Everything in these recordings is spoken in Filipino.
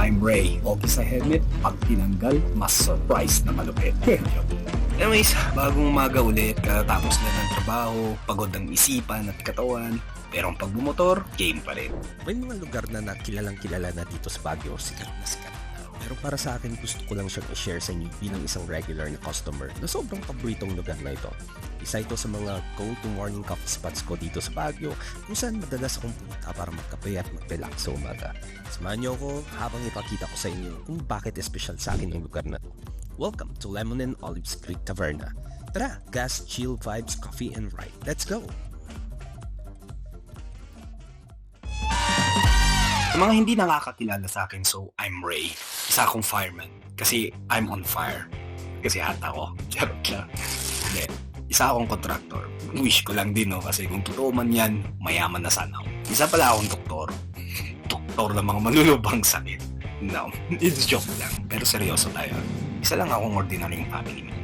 I'm Ray. Okay sa helmet, pag tinanggal, mas surprise na malupit. Anyways, bagong umaga ulit, katapos na ng trabaho, pagod ang isipan at katawan, pero ang pagbumotor, game pa rin. May mga lugar na kilalang kilala na dito sa Baguio, sikat na sikat. Pero para sa akin, gusto ko lang siyang i-share sa inyo bilang isang regular na customer na sobrang paboritong lugar na ito. Isa ito sa mga go-to morning coffee spots ko dito sa Baguio, kung saan madalas akong pumunta para magkape at mag-relax sa umaga. Samahan niyo ako habang ipakita ko sa inyo kung bakit espesyal sa akin yung lugar na to. Welcome to Lemon and Olives Creek Taverna. Tara, gas, chill vibes, coffee and ride. Let's go! Sa mga hindi nakakakilala sa akin, so I'm Ray. Isa akong fireman. Kasi I'm on fire. Kasi hot ako. Charot lang. Hindi. Isa akong contractor. Wish ko lang din, no? Kasi kung totoo man yan, mayaman na sana ako. Isa pala akong doktor. Doktor ng mga malulubang sakit. No, it's joke lang. Pero seryoso tayo. Isa lang akong ordinaryong family man.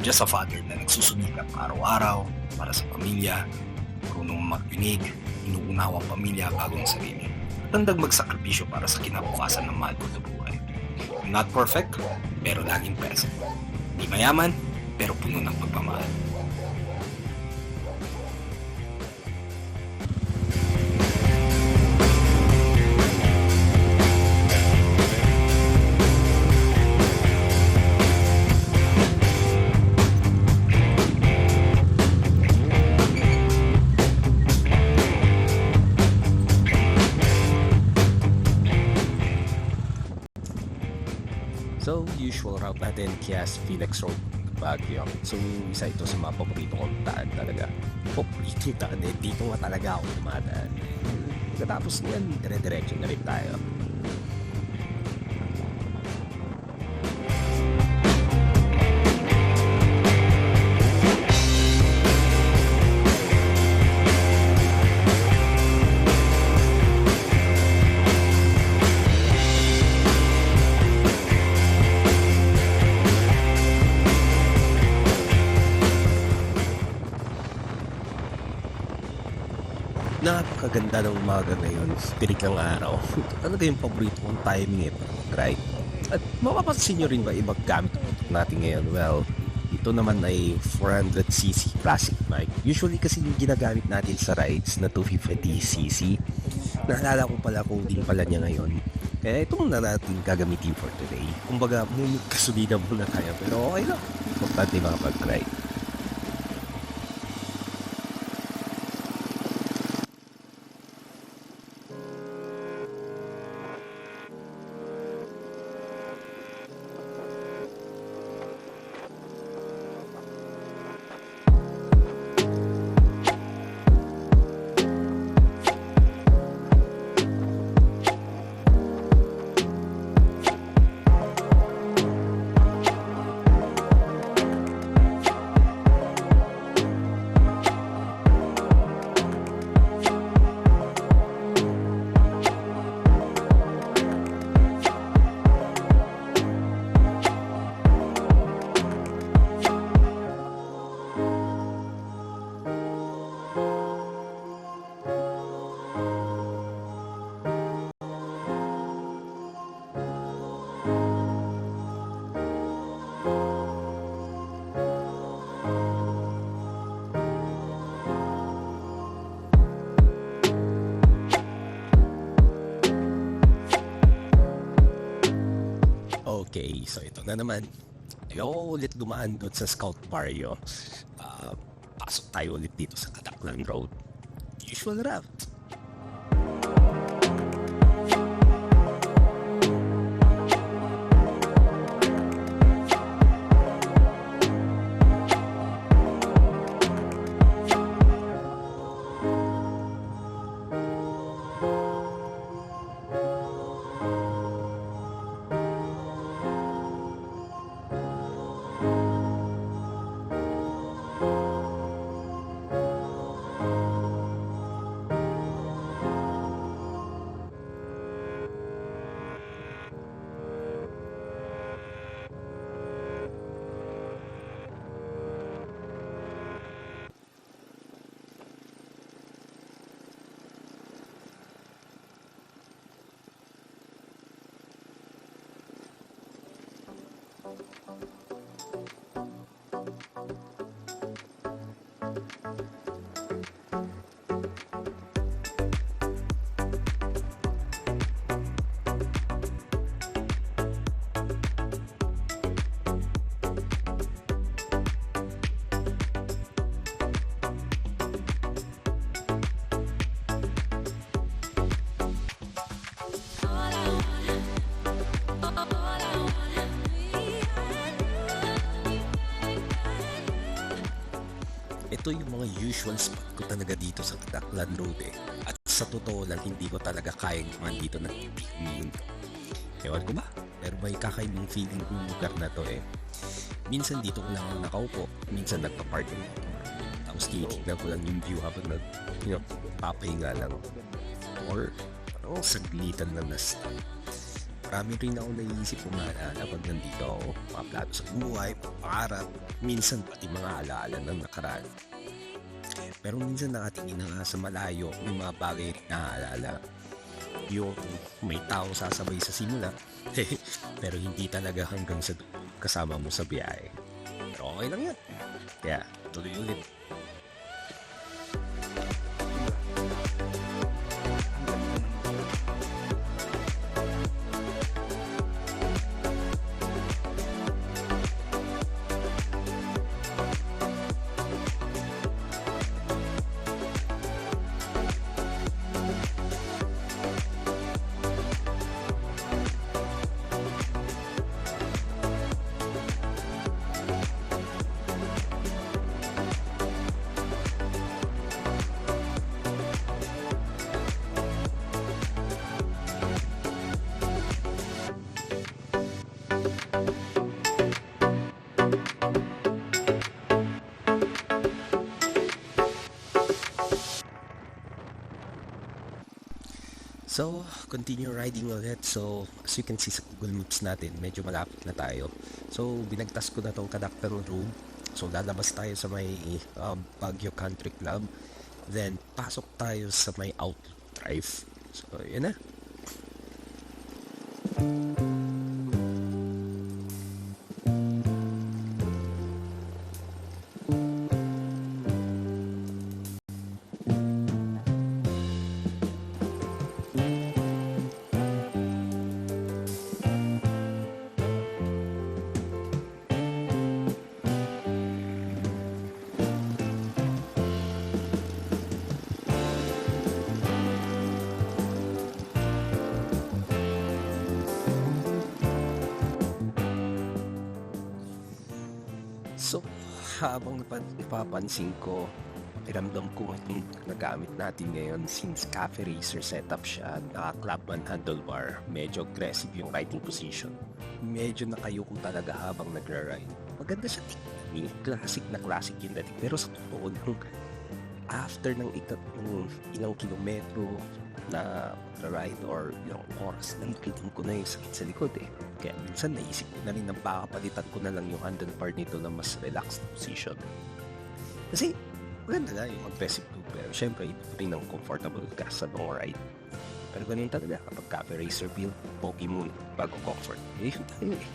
Just a father na nagsusumikap araw-araw para sa pamilya, marunong magpinig, inuunawang pamilya bago ang sarili. Tandag magsakripisyo para sa kinabukasan ng mahal ko na buhay. Not perfect, pero laging present. Di mayaman, pero puno ng pagmamahal. So, usual route natin, Kias Felix Road, Baguio. So, isa ito sa mga paborito kong daan talaga. Paboritong daan eh, dito nga talaga ako dumadaan. Katapos niyan, dire-diretso na rin tayo. Napakaganda ng umaga ngayon, tirik ng araw. Ito talaga yung paborito kong timing para mag-ride. At mapapansin nyo rin ba ibang gamit natin ngayon? Well, ito naman ay 400cc classic bike. Usually kasi yung ginagamit natin sa rides na 250cc. Naalala ko pala kung din pala niya ngayon. Kaya ito muna natin gagamitin for today. Kumbaga, kasulina muna tayo. Pero okay lang. Importante makapag-ride. Okay, so ito na naman. Ayoko ulit dumaan doon sa Scout Barrio. Pasok tayo ulit dito sa Kataklan Road. Usual route. Ito yung mga usual spot ko talaga dito sa Kadaklan Road eh. At sa totoo lang, hindi ko talaga kayang naman dito ng hindi humihinto. Ewan ko ba? Pero may kakaibang feeling yung lugar na to eh. Minsan dito ko lang ako nakaupo, minsan nagpa-park yung motor. Tapos tinitignan ko lang yung view habang papahinga lang. Or saglitan lang na stop. Marami rin ako naiisip kung maalala pag nandito ako. Mga plato sa buhay, pangarap, minsan pati mga alaala ng nakaraan. Pero minsan nakatingin na nga sa malayo, may mga bagay rin naaalala. Yung may tao sasabay sa simula, pero hindi talaga hanggang sa kasama mo sa biyahe. Pero okay lang yan. Kaya tuloy ulit. So, continue riding ulit. So, as you can see sa Google Maps natin, medyo malapit na tayo. So, binagtas ko na tong Kadaklan Road. So, lalabas tayo sa may Baguio Country Club. Then, pasok tayo sa may Outlook Drive. So, yan na. So, habang napapansin ko, iramdam ko itong nagamit natin ngayon since Cafe Racer setup siya, naka-Clubman handlebar, medyo aggressive yung riding position. Medyo nakayuko talaga habang nagra-ride. Maganda siya tingnan, classic yung dating. Pero sa totoo lang, after ng ilang kilometro na ride or ilang oras, nakikitin ko na yung sakit sa likod eh. Kaya minsan naisip ko na rin na baka palitan ko na lang yung handlebar nito na mas relaxed position. Kasi maganda na yung aggressive too, pero syempre iba rin ang comfortable ka sa long ride. Pero ganun talaga kapag Cafe Racer build, pogi muna bago comfort. Eh, yun tayo eh.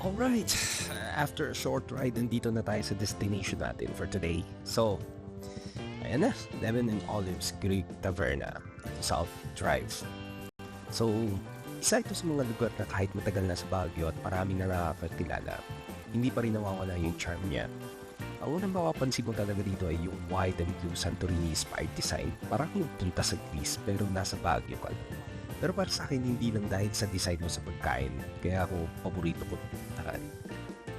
Alright, after a short ride, nandito na tayo sa destination natin for today. So, ayan na, Lemon and Olives Greek Taverna, South Drive. So, isa ito sa mga lugar na kahit matagal na sa Baguio at maraming na nakakakilala, hindi pa rin nawawala yung charm niya. Ang unang makapansin mo talaga dito ay yung white and blue Santorini-inspired design. Parang yung punta sa Greece pero nasa Baguio ka. Pero para sa akin, hindi lang dahil sa design mo sa pagkain. Kaya ako, paborito ko puntahan.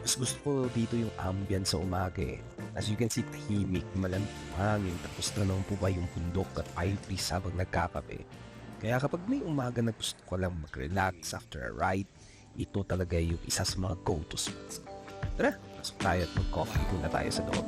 Mas gusto ko dito yung ambience sa umaga eh. As you can see, tahimik, malamig hangin, tapos tanong po ba yung bundok at pine trees habang nagkakape. Kaya kapag may umaga na gusto ko lang mag-relax after a ride, ito talaga yung isa sa mga go-to spots. Tara, pasok tayo at mag-coffee muna tayo sa loob.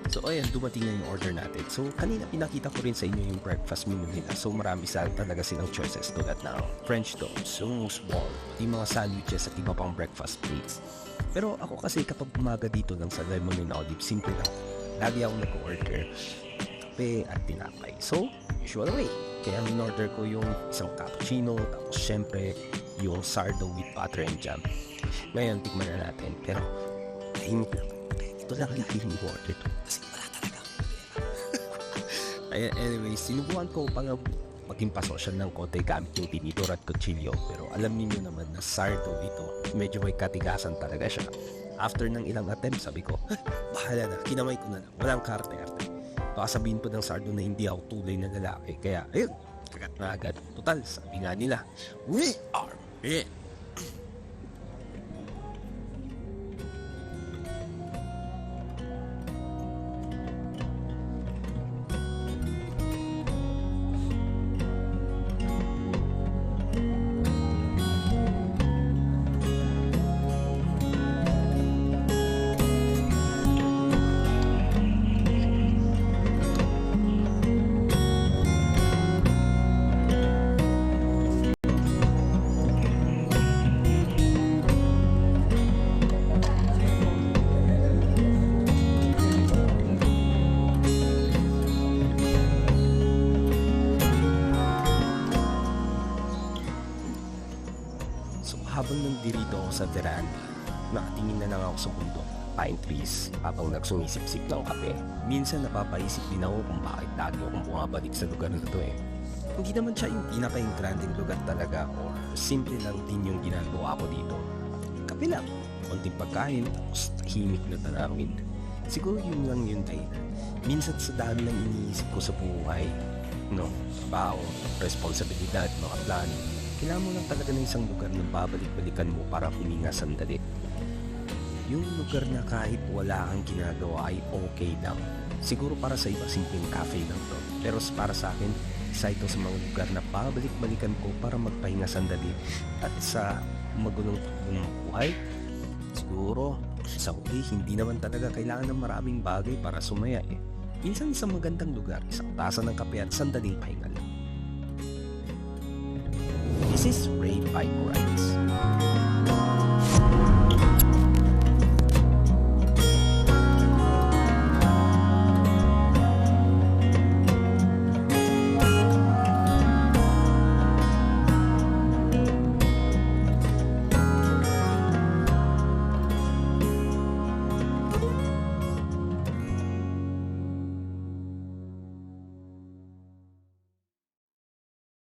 So ayan, dumating na yung order natin. So kanina pinakita ko rin sa inyo yung breakfast menu nila. So marami talaga silang choices tulad ng French toast, hummus ball, yung mga sandwiches at iba pang breakfast plates. Pero ako kasi kapag umaga dito lang sa Lemon and Olive, simple lang. Lagi ako nag-order kape at tinapay. So, usual way. Kaya in-order ko yung isang cappuccino, tapos syempre yung sourdough with butter and jam. Ngayon, tikman na natin. Pero, tahimik lang. Ito lang lagi yung order to. Kasi wala talaga akong pera. Anyways, sinubukan ko pang maging pasosyal ng konti gamit yung tinidor at kutsilyo. Pero alam niyo naman na sourdough ito, medyo may katigasan talaga siya. After ng ilang attempts, sabi ko, bahala na, kinamay ko na lang. Walang karte-arte. Baka sabihin po ng sourdough na hindi ako tulay na lalaki. Kaya, ayun, kagat na agad. Total, sabi nga nila, we are it. Habang nandirito ako sa veranda, nakatingin na lang ako sa bundok, pine trees, habang nagsumisip-sip ng kape. Minsan napapaisip din ako kung bakit lagi akong bumabalik sa lugar na ito eh. Hindi naman siya yung pinaka-granding lugar talaga or simple lang din yung ginagawa ko dito. Kape lang, konting pagkain, tapos tahimik na tanawin. Siguro yun lang yung dahilan. Minsan sa dami lang iniisip ko sa buhay, trabaho, responsibilidad, mga plano. Kailangan mo lang talaga ng isang lugar na babalik-balikan mo para huminga sandali. Yung lugar na kahit wala kang ginagawa ay okay lang. Siguro para sa iba simpleng cafe lang to. Pero para sa akin, isa ito sa mga lugar na babalik-balikan ko para magpahinga sandali. At sa magulong takbo ng buhay, siguro sa huli hindi naman talaga kailangan ng maraming bagay para sumaya eh. Minsan isang magandang lugar, isang tasa ng kape at sandaling pahinga lang. This is Ray Bike Ride.